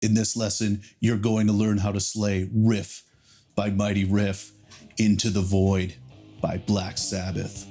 In this lesson, you're going to learn how to slay Riff by Mighty Riff, Into the Void by Black Sabbath.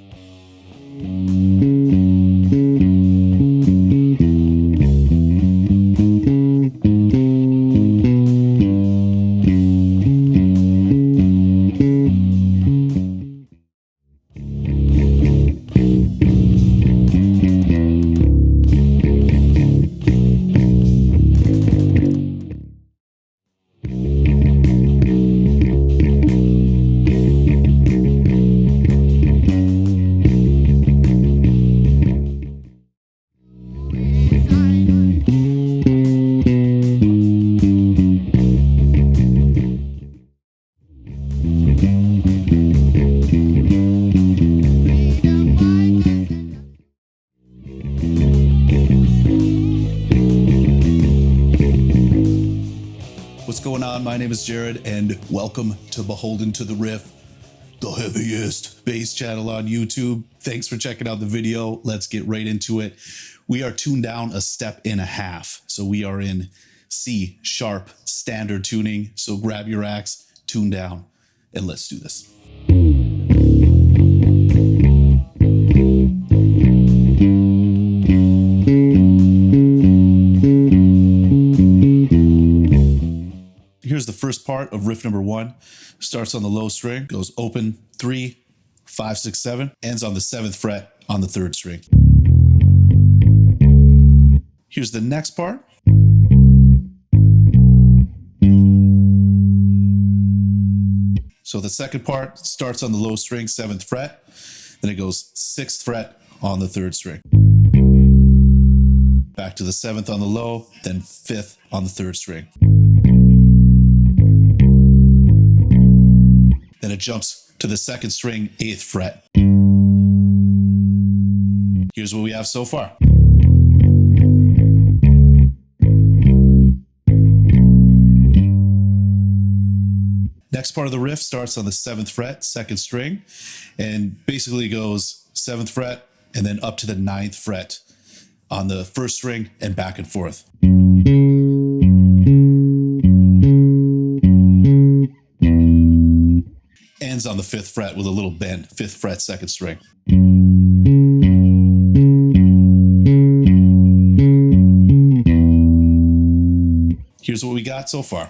What's going on? My name is Jered, and welcome to Beholden to the Riff, the heaviest bass channel on YouTube. Thanks for checking out the video. Let's get right into it. We are tuned down a step and a half. So we are in C sharp standard tuning. So grab your axe, tune down, and let's do this. Here's the first part of riff number 1. Starts on the low string, goes open 3, 5, 6, 7, ends on the 7th fret on the 3rd string. Here's the next part. So the second part starts on the low string, 7th fret, then it goes 6th fret on the 3rd string. Back to the 7th on the low, then 5th on the 3rd string. Then it jumps to the 2nd string, 8th fret. Here's what we have so far. Next part of the riff starts on the 7th fret, 2nd string, and basically goes 7th fret and then up to the 9th fret on the 1st string and back and forth. Ends on the 5th fret with a little bend, 5th fret, 2nd string. Here's what we got so far.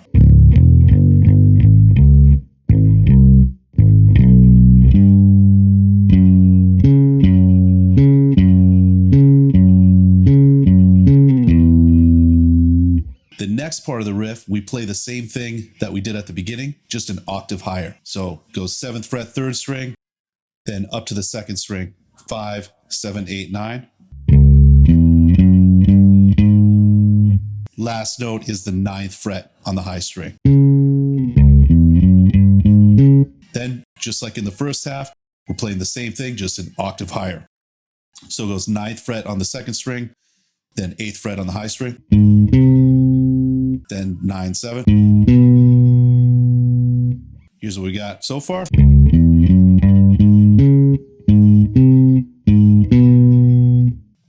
The next part of the riff, we play the same thing that we did at the beginning, just an octave higher. So goes 7th fret, 3rd string, then up to the 2nd string, 5, 7, 8, 9. Last note is the 9th fret on the high string. Then, just like in the first half, we're playing the same thing, just an octave higher. So it goes 9th fret on the 2nd string, then 8th fret on the high string, then 9, 7. Here's what we got so far.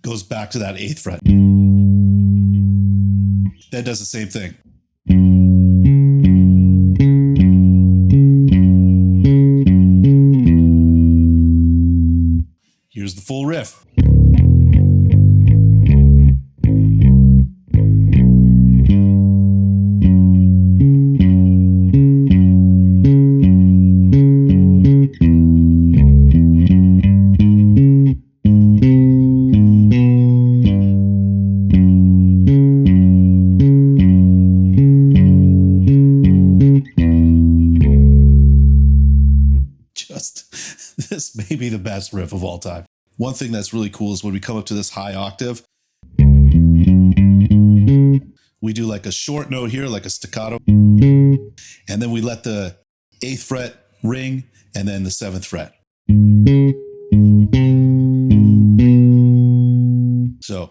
Goes back to that 8th fret. Then does the same thing. Here's the full riff. This may be the best riff of all time. One thing that's really cool is when we come up to this high octave, we do like a short note here, like a staccato, and then we let the 8th fret ring and then the 7th fret. So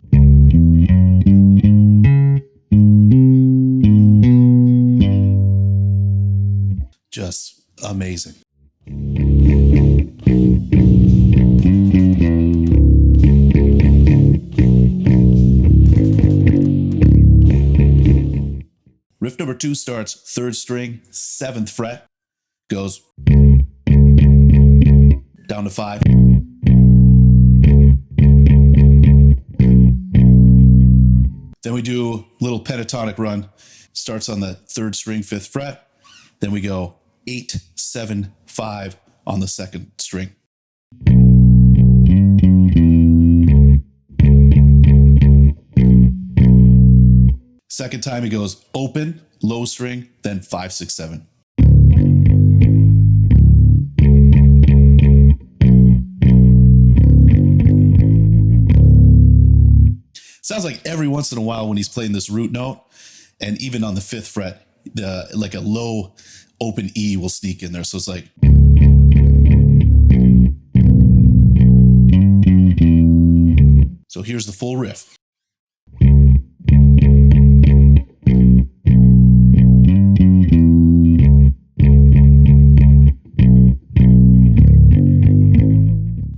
just amazing. Riff number 2 starts 3rd string, 7th fret, goes down to 5. Then we do a little pentatonic run. Starts on the 3rd string, 5th fret. Then we go 8, 7, 5 on the 2nd string. Second time it goes open, low string, then 5, 6, 7. Sounds like every once in a while when he's playing this root note, and even on the 5th fret, like a low open E will sneak in there. So it's like. So here's the full riff.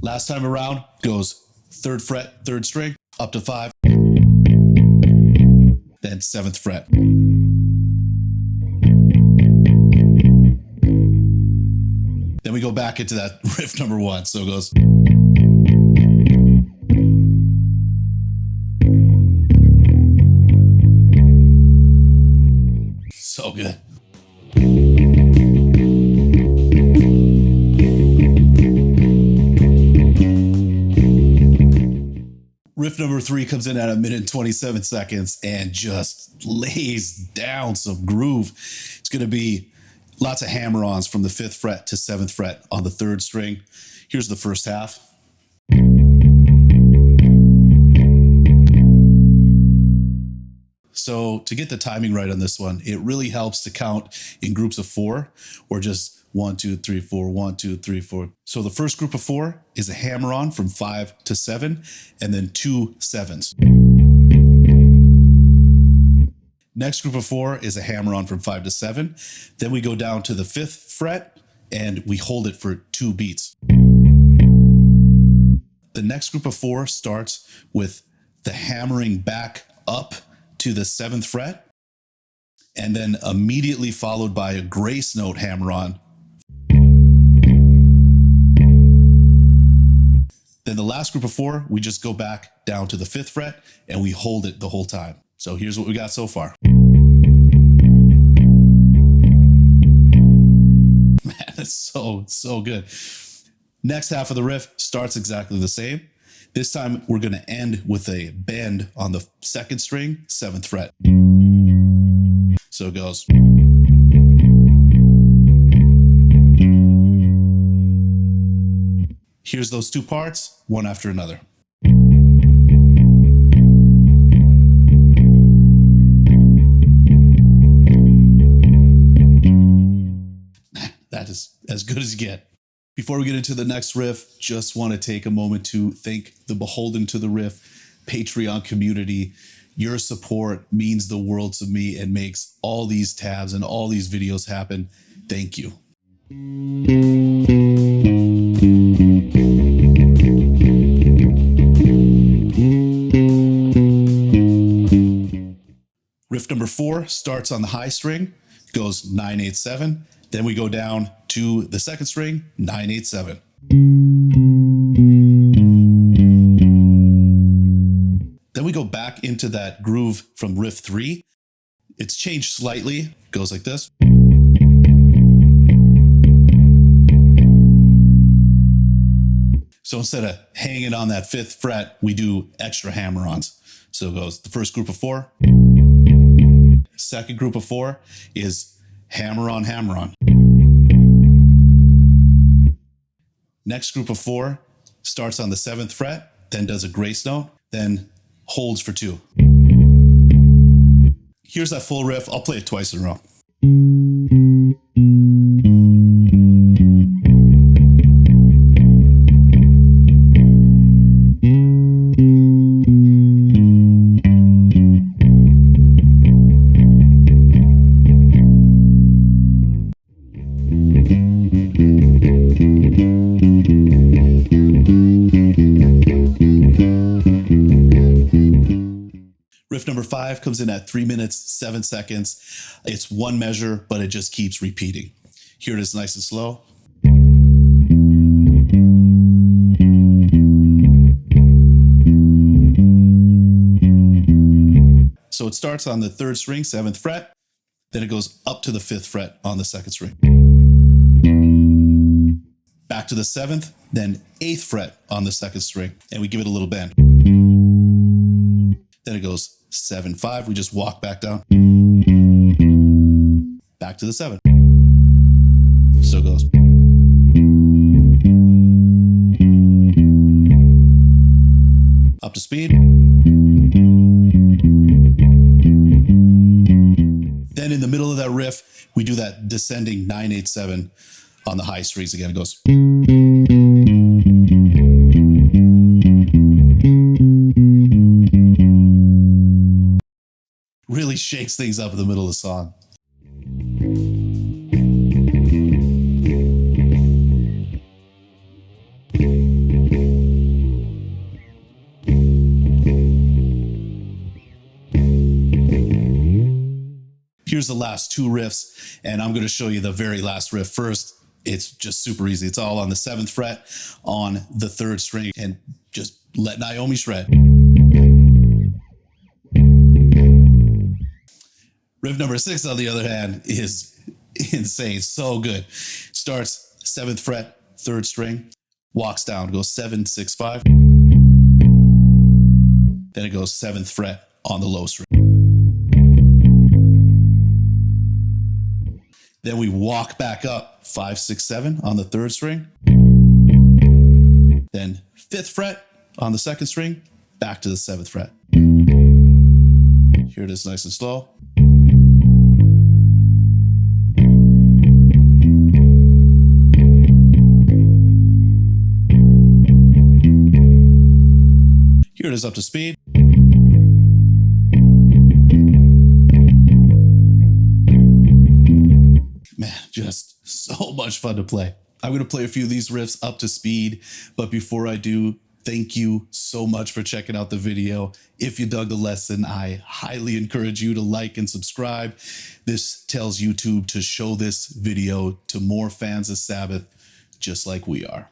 Last time around goes 3rd fret, 3rd string, up to 5. Then 7th fret. Then we go back into that riff number 1. So it goes. So good. Riff number 3 comes in at 1 minute and 27 seconds and just lays down some groove. It's going to be lots of hammer-ons from the 5th fret to 7th fret on the 3rd string. Here's the first half. So to get the timing right on this one, it really helps to count in groups of 4 or just 1, 2, 3, 4, 1, 2, 3, 4. So the first group of 4 is a hammer-on from 5 to 7, and then 2 7s. Next group of 4 is a hammer-on from 5 to 7. Then we go down to the 5th fret, and we hold it for 2 beats. The next group of 4 starts with the hammering back up to the 7th fret, and then immediately followed by a grace note hammer-on. Then the last group of 4, we just go back down to the 5th fret and we hold it the whole time. So here's what we got so far. Man, it's so good. Next half of the riff starts exactly the same. This time we're going to end with a bend on the 2nd string, 7th fret. So it goes. Here's those 2 parts, one after another. That is as good as you get. Before we get into the next riff, just want to take a moment to thank the Beholden to the Riff Patreon community. Your support means the world to me and makes all these tabs and all these videos happen. Thank you. Riff number 4 starts on the high string, goes 9, 8, 7. Then we go down to the 2nd string, 9, 8, 7. Then we go back into that groove from riff 3. It's changed slightly, goes like this. So instead of hanging on that 5th fret, we do extra hammer-ons. So it goes the first group of 4. Second group of 4 is hammer-on, hammer-on. Next group of 4 starts on the 7th fret, then does a grace note, then holds for 2. Here's that full riff. I'll play it twice in a row. Riff number 5 that comes in at 3 minutes, 7 seconds. It's one measure, but it just keeps repeating. Here it is nice and slow. So it starts on the 3rd string, 7th fret, then it goes up to the 5th fret on the 2nd string. Back to the 7th, then 8th fret on the 2nd string, and we give it a little bend. Then it goes 7, 5, we just walk back down. Back to the 7. So it goes. Up to speed. Then in the middle of that riff, we do that descending 9/8/7 on the high strings again. It goes. Really shakes things up in the middle of the song. Here's the last 2 riffs, and I'm going to show you the very last riff first. It's just super easy. It's all on the 7th fret on the 3rd string, and just let Naomi shred. Riff number 6, on the other hand, is insane. So good. Starts 7th fret, 3rd string, walks down, goes 7, 6, 5. Then it goes 7th fret on the low string. Then we walk back up 5, 6, 7 on the 3rd string. Then 5th fret on the 2nd string, back to the 7th fret. Here it is nice and slow. Here it is up to speed. Man, just so much fun to play. I'm going to play a few of these riffs up to speed, but before I do, thank you so much for checking out the video. If you dug the lesson, I highly encourage you to like and subscribe. This tells YouTube to show this video to more fans of Sabbath, just like we are.